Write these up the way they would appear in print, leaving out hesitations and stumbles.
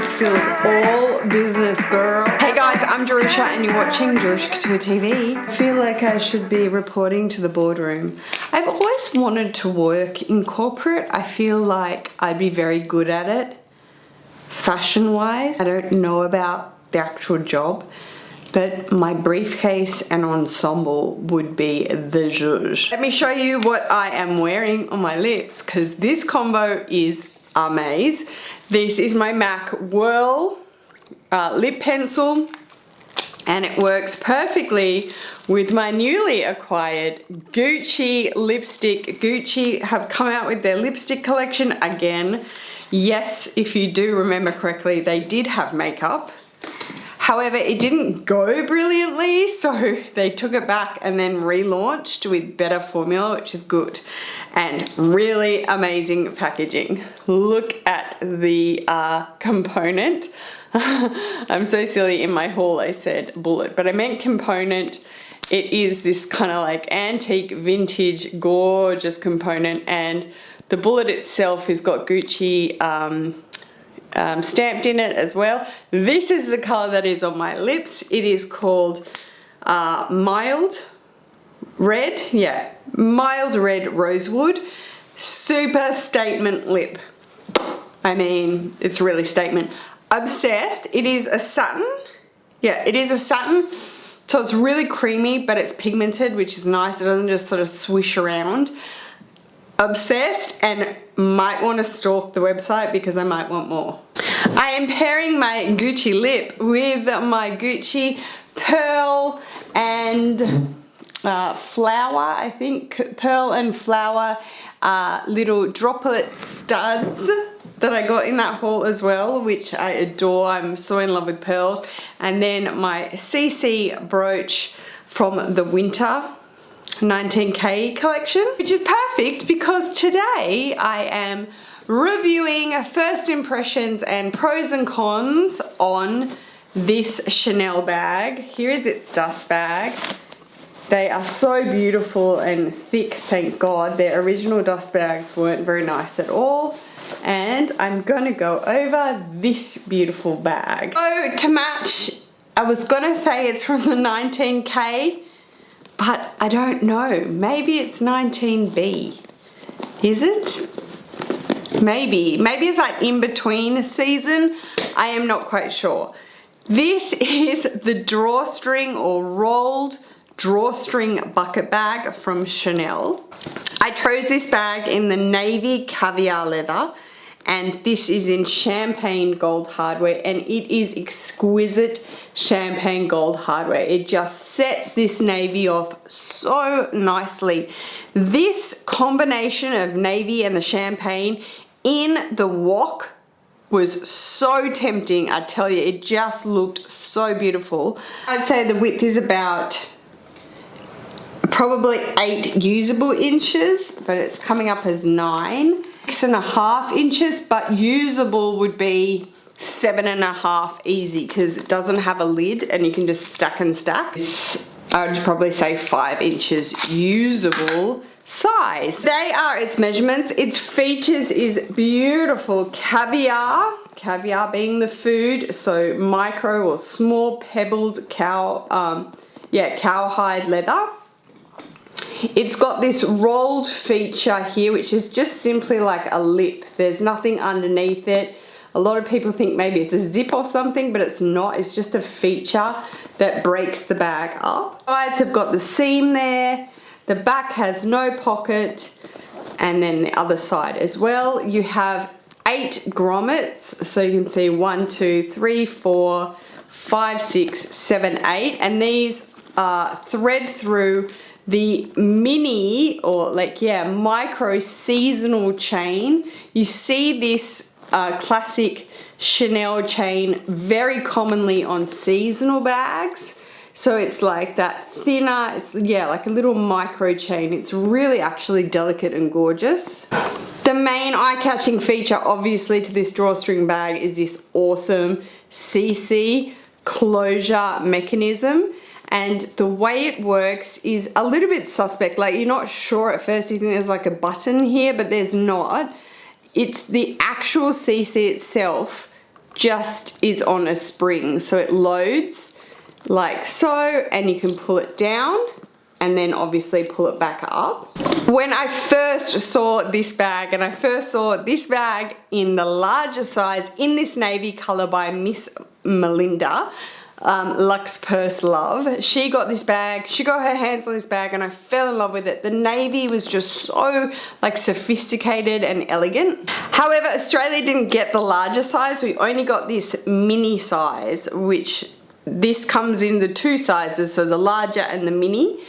this feels all business, girl. Hey guys, I'm Jerusha and you're watching Jerusha Couture TV. I feel like I should be reporting to the boardroom. I've always wanted to work in corporate. I feel like I'd be very good at it, fashion-wise. I don't know about the actual job, but my briefcase and ensemble would be the zhuzh. Let me show you what I am wearing on my lips, because this combo is amaze. This is my MAC Whirl lip pencil, and it works perfectly with my newly acquired Gucci lipstick. Gucci have come out with their lipstick collection again. Yes, if you do remember correctly, they did have makeup. However, it didn't go brilliantly, so they took it back and then relaunched with better formula, which is good. And really amazing packaging. Look at the component. I'm so silly, in my haul I said bullet, but I meant component. It is this kind of like antique, vintage, gorgeous component, and the bullet itself has got Gucci stamped in it as well. This is the color that is on my lips. It is called mild red, yeah, mild red rosewood. Super statement lip. I mean, it's really statement. Obsessed. It is a satin. Yeah, it is a satin. So it's really creamy, but it's pigmented, which is nice. It doesn't just sort of swish around. Obsessed, and might want to stalk the website because I might want more. I am pairing my Gucci lip with my Gucci pearl and flower, I think, pearl and flower little droplet studs that I got in that haul as well, which I adore. I'm so in love with pearls. And then my CC brooch from the winter 19K collection, which is perfect because today I am reviewing first impressions and pros and cons on this Chanel bag. Here is its dust bag. They are so beautiful and thick, thank God. Their original dust bags weren't very nice at all. And I'm gonna go over this beautiful bag. So to match, I was gonna say it's from the 19K, but I don't know. Maybe it's 19B. Is it? Maybe it's like in between season. I am not quite sure. This is the drawstring or rolled drawstring bucket bag from Chanel. I chose this bag in the navy caviar leather, and this is in champagne gold hardware, and it is exquisite champagne gold hardware. It just sets this navy off so nicely. This combination of navy and the champagne in the wok was so tempting, I tell you. It just looked so beautiful. I'd say the width is about probably 8 usable inches, but it's coming up as 9. 6.5 inches, but usable would be 7.5 easy because it doesn't have a lid and you can just stack and stack. I would probably say 5 inches usable size. They are its measurements. Its features is beautiful caviar being the food, so micro or small pebbled cowhide leather. It's got this rolled feature here, which is just simply like a lip. There's nothing underneath it. A lot of people think maybe it's a zip or something, but it's not. It's just a feature that breaks the bag up. Sides have got the seam there. The back has no pocket. And then the other side as well. You have 8 grommets. So you can see 1, 2, 3, 4, 5, 6, 7, 8. And these thread through the mini or micro seasonal chain. You see this classic Chanel chain very commonly on seasonal bags. So it's like that thinner, it's like a little micro chain. It's really actually delicate and gorgeous. The main eye-catching feature obviously to this drawstring bag is this awesome CC closure mechanism. And the way it works is a little bit suspect. Like, you're not sure at first, you think there's like a button here, but there's not. It's the actual CC itself just is on a spring. So it loads like so, and you can pull it down and then obviously pull it back up. When I first saw this bag, and I first saw this bag in the larger size in this navy color by Miss Melinda, Luxe Purse Love. She got this bag, she got her hands on this bag, and I fell in love with it. The navy was just so like sophisticated and elegant. However, Australia didn't get the larger size. We only got this mini size, which this comes in the 2 sizes, so the larger and the mini.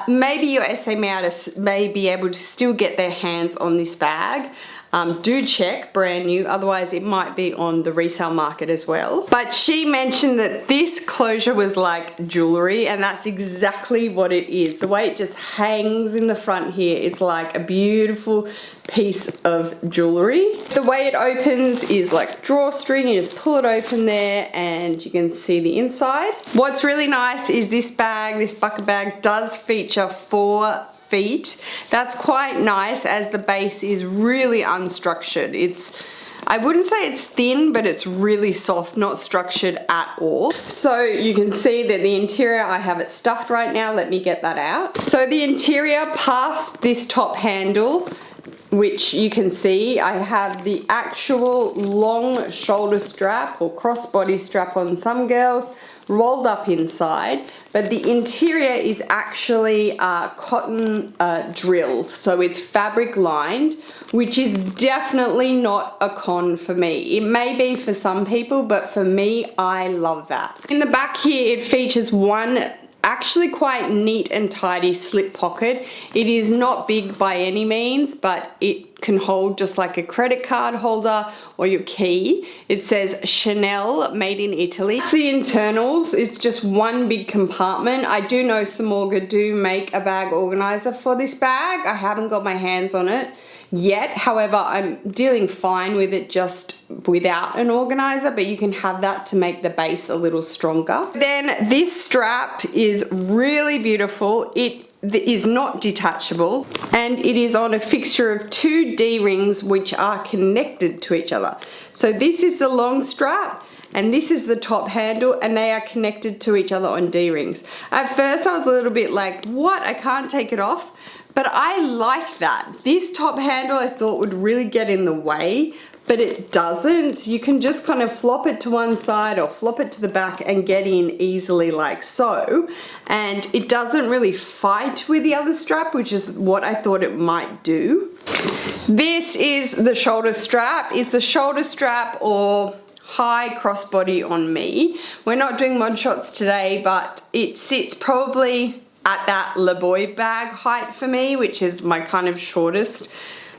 Maybe your SA may be able to still get their hands on this bag. Do check, brand new, otherwise it might be on the resale market as well. But she mentioned that this closure was like jewelry, and that's exactly what it is. The way it just hangs in the front here, it's like a beautiful piece of jewelry. The way it opens is like drawstring. You just pull it open there and you can see the inside. What's really nice is this bag, this bucket bag, does feature 4 feet. That's quite nice, as the base is really unstructured. I wouldn't say it's thin, but it's really soft, not structured at all. So you can see that the interior, I have it stuffed right now. Let me get that out. So the interior, past this top handle, which you can see, I have the actual long shoulder strap or crossbody strap on some girls, rolled up inside, but the interior is actually cotton drill, so it's fabric lined, which is definitely not a con for me. It may be for some people, but for me, I love that. In the back here, it features one actually quite neat and tidy slip pocket. It is not big by any means, but it can hold just like a credit card holder or your key. It says Chanel, made in Italy. The internals, it's just one big compartment. I do know Samorga do make a bag organizer for this bag. I haven't got my hands on it yet. However, I'm dealing fine with it just without an organizer, but you can have that to make the base a little stronger. Then this strap is really beautiful. It is not detachable, and it is on a fixture of 2 D-rings which are connected to each other. So this is the long strap and this is the top handle, and they are connected to each other on D-rings. At first I was a little bit like, what? I can't take it off? But I like that. This top handle I thought would really get in the way, but it doesn't. You can just kind of flop it to one side or flop it to the back and get in easily like so. And it doesn't really fight with the other strap, which is what I thought it might do. This is the shoulder strap. It's a shoulder strap or high crossbody on me. We're not doing mod shots today, but it sits probably at that Le Boy bag height for me, which is my kind of shortest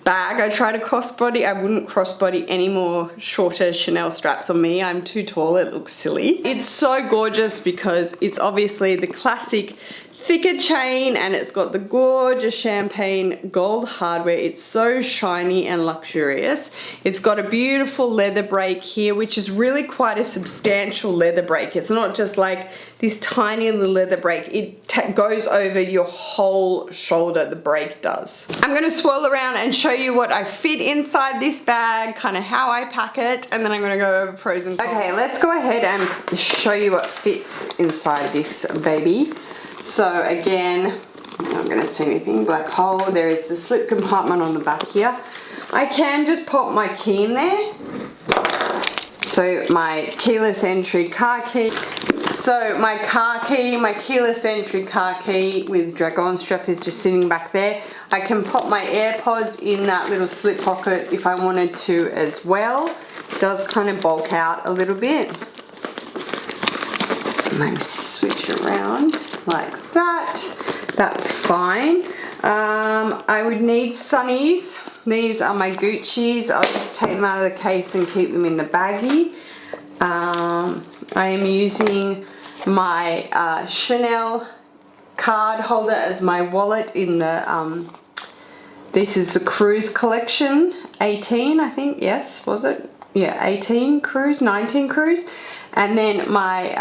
bag. I try to crossbody. I wouldn't crossbody any more shorter Chanel straps on me. I'm too tall, it looks silly. It's so gorgeous because it's obviously the classic thicker chain, and it's got the gorgeous champagne gold hardware. It's so shiny and luxurious. It's got a beautiful leather break here, which is really quite a substantial leather break. It's not just like this tiny little leather break. It goes over your whole shoulder, the break does. I'm gonna swirl around and show you what I fit inside this bag, kind of how I pack it, and then I'm gonna go over pros and cons. Okay, let's go ahead and show you what fits inside this baby. So again, I'm not going to see anything, black hole. There is the slip compartment on the back here. I can just pop my key in there. So my keyless entry car key. So my car key, my keyless entry car key with dragon strap is just sitting back there. I can pop my AirPods in that little slip pocket if I wanted to as well. It does kind of bulk out a little bit. Maybe switch around like that. That's fine. I would need sunnies. These are my Gucci's. I'll just take them out of the case and keep them in the baggie. I am using my Chanel card holder as my wallet in the, this is the Cruise collection, 18 I think, yes, was it? Yeah, 18 Cruise, 19 Cruise. And then my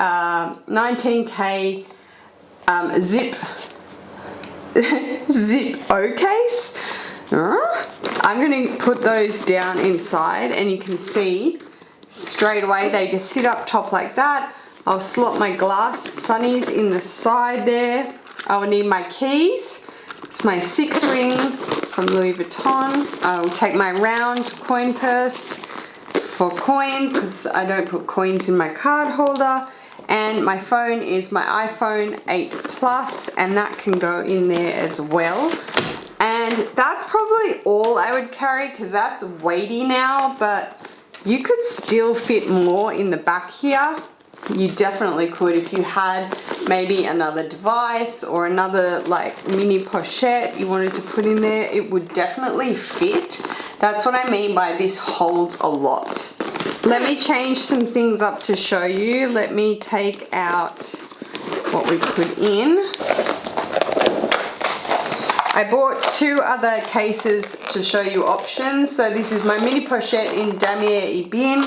19K zip O case. I'm going to put those down inside, and you can see straight away. They just sit up top like that. I'll slot my glass sunnies in the side there. I will need my keys. It's my 6 ring from Louis Vuitton. I will take my round coin purse for coins because I don't put coins in my card holder. And my phone is my iPhone 8 Plus, and that can go in there as well. And that's probably all I would carry because that's weighty now, but you could still fit more in the back here. You definitely could if you had maybe another device or another like mini pochette you wanted to put in there. It would definitely fit. That's what I mean by this holds a lot. Let me change some things up to show you. Let me take out what we put in. I bought 2 other cases to show you options. So this is my mini pochette in Damier Ebene.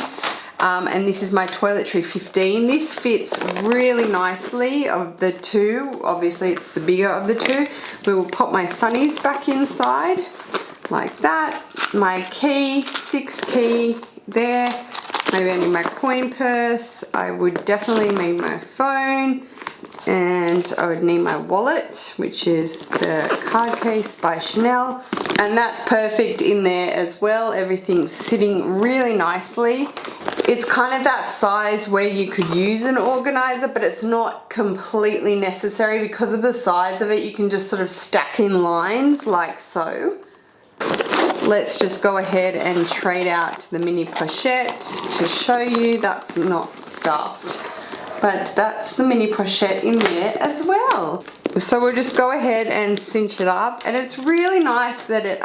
And this is my toiletry 15. This fits really nicely of the 2. Obviously it's the bigger of the 2. We will pop my sunnies back inside like that. My key, 6 key there. Maybe I need my coin purse. I would definitely need my phone. And I would need my wallet, which is the card case by Chanel. And that's perfect in there as well. Everything's sitting really nicely. It's kind of that size where you could use an organizer, but it's not completely necessary because of the size of it. You can just sort of stack in lines like so. Let's just go ahead and trade out the mini pochette to show you that's not scarfed. But that's the mini pochette in there as well. So we'll just go ahead and cinch it up, and it's really nice that it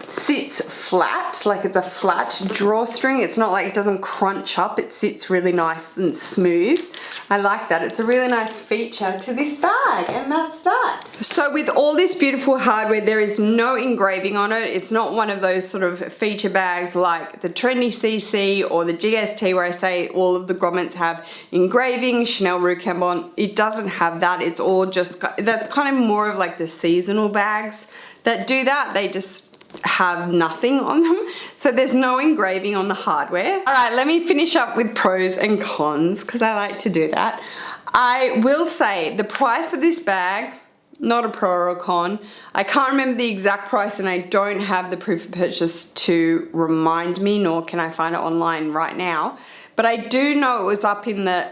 sits flat, like it's a flat drawstring. It's not like it doesn't crunch up, it sits really nice and smooth. I like that. It's a really nice feature to this bag, and that's that. So with all this beautiful hardware, there is no engraving on it. It's not one of those sort of feature bags like the Trendy CC or the GST where I say all of the grommets have engraving, Chanel Rue Cambon. It doesn't have that. It's all just, that's kind of more of like the seasonal bags that do that. They just have nothing on them, so there's no engraving on the hardware. All right, let me finish up with pros and cons because I like to do that. I will say the price of this bag, not a pro or a con. I can't remember the exact price and I don't have the proof of purchase to remind me, nor can I find it online right now, but I do know it was up in the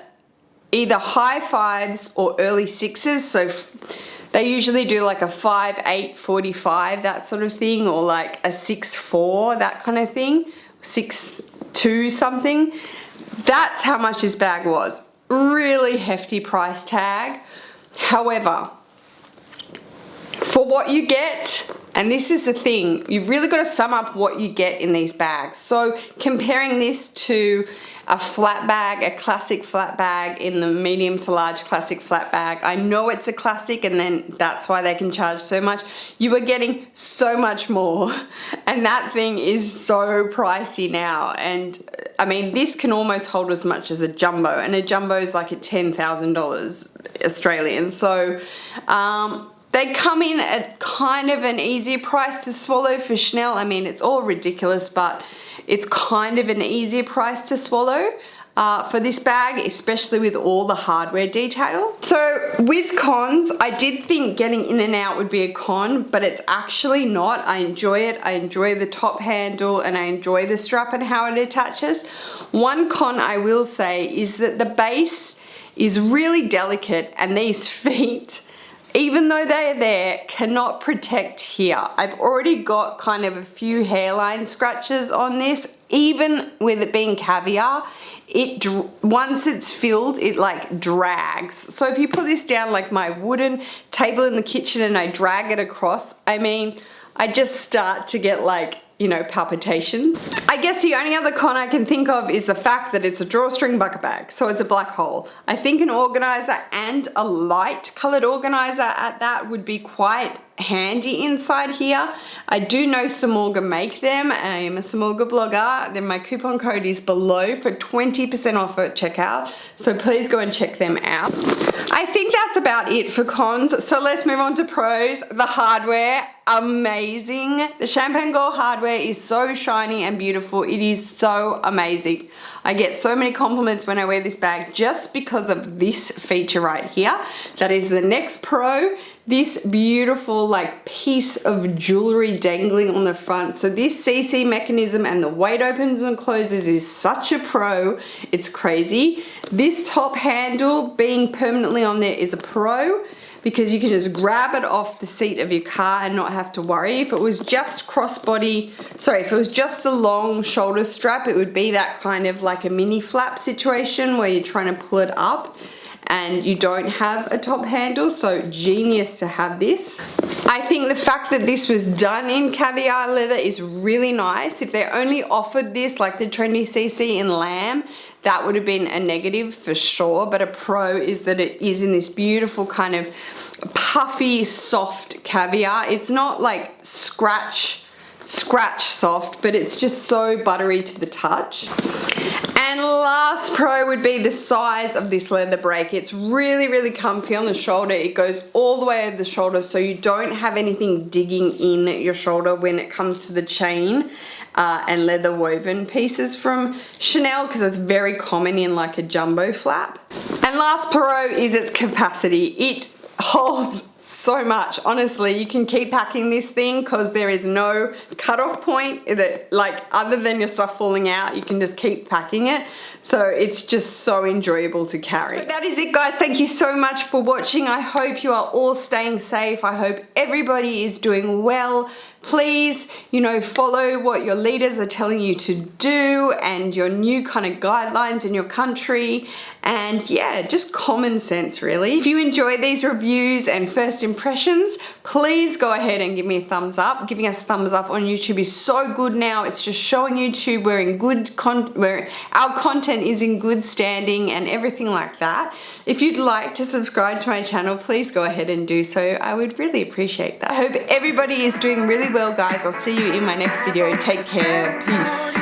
either high 5s or early 6s, so they usually do like a 5.8, 45, that sort of thing, or like a 6.4, that kind of thing, 6.2 something. That's how much this bag was. Really hefty price tag. However, for what you get, and this is the thing, you've really got to sum up what you get in these bags. So comparing this to a flat bag, a classic flat bag in the medium to large classic flat bag. I know it's a classic and then that's why they can charge so much. You are getting so much more and that thing is so pricey now. And I mean, this can almost hold as much as a jumbo, and a jumbo is like at $10,000 Australian. So they come in at kind of an easier price to swallow for Chanel. I mean, it's all ridiculous, but it's kind of an easier price to swallow for this bag, especially with all the hardware detail. So with cons, I did think getting in and out would be a con, but it's actually not. I enjoy it. I enjoy the top handle and I enjoy the strap and how it attaches. One con I will say is that the base is really delicate and these feet, even though they're there, cannot protect here. I've already got kind of a few hairline scratches on this. Even with it being caviar, once it's filled, it like drags. So if you put this down like my wooden table in the kitchen and I drag it across, I mean, I just start to get like, you know, palpitations. I guess the only other con I can think of is the fact that it's a drawstring bucket bag, so it's a black hole. I think an organizer and a light colored organizer at that would be quite handy inside here. I do know Samorga make them. I am a Samorga blogger. Then my coupon code is below for 20% off at checkout. So please go and check them out. I think that's about it for cons. So let's move on to pros. The hardware, amazing. The champagne gold hardware is so shiny and beautiful. It is so amazing. I get so many compliments when I wear this bag just because of this feature right here. That is the next pro. This beautiful like piece of jewelry dangling on the front. So this CC mechanism and the way it opens and closes is such a pro. It's crazy. This top handle being permanently on there is a pro, because you can just grab it off the seat of your car and not have to worry. If it was just crossbody, sorry, if it was just the long shoulder strap, it would be that kind of like a mini flap situation where you're trying to pull it up and you don't have a top handle. So genius to have this. I think the fact that this was done in caviar leather is really nice. If they only offered this like the trendy CC in lamb, that would have been a negative for sure, but a pro is that it is in this beautiful kind of puffy, soft caviar. It's not like scratch soft, but it's just so buttery to the touch. And last pro would be the size of this leather brake. It's really, really comfy on the shoulder. It goes all the way over the shoulder, so you don't have anything digging in your shoulder when it comes to the chain and leather woven pieces from Chanel, because it's very common in like a jumbo flap. And last pro is its capacity. It holds so much. Honestly, you can keep packing this thing because there is no cutoff point that, like, other than your stuff falling out, you can just keep packing it. So it's just so enjoyable to carry. So that is it, guys. Thank you so much for watching. I hope you are all staying safe. I hope everybody is doing well. Please, you know, follow what your leaders are telling you to do and your new kind of guidelines in your country. And yeah, just common sense, really. If you enjoy these reviews and first impressions, please go ahead and give me a thumbs up. Giving us a thumbs up on YouTube is so good now. It's just showing YouTube where our content is in good standing and everything like that. If you'd like to subscribe to my channel, please go ahead and do so. I would really appreciate that. I hope everybody is doing really well, guys. I'll see you in my next video. Take care. Peace.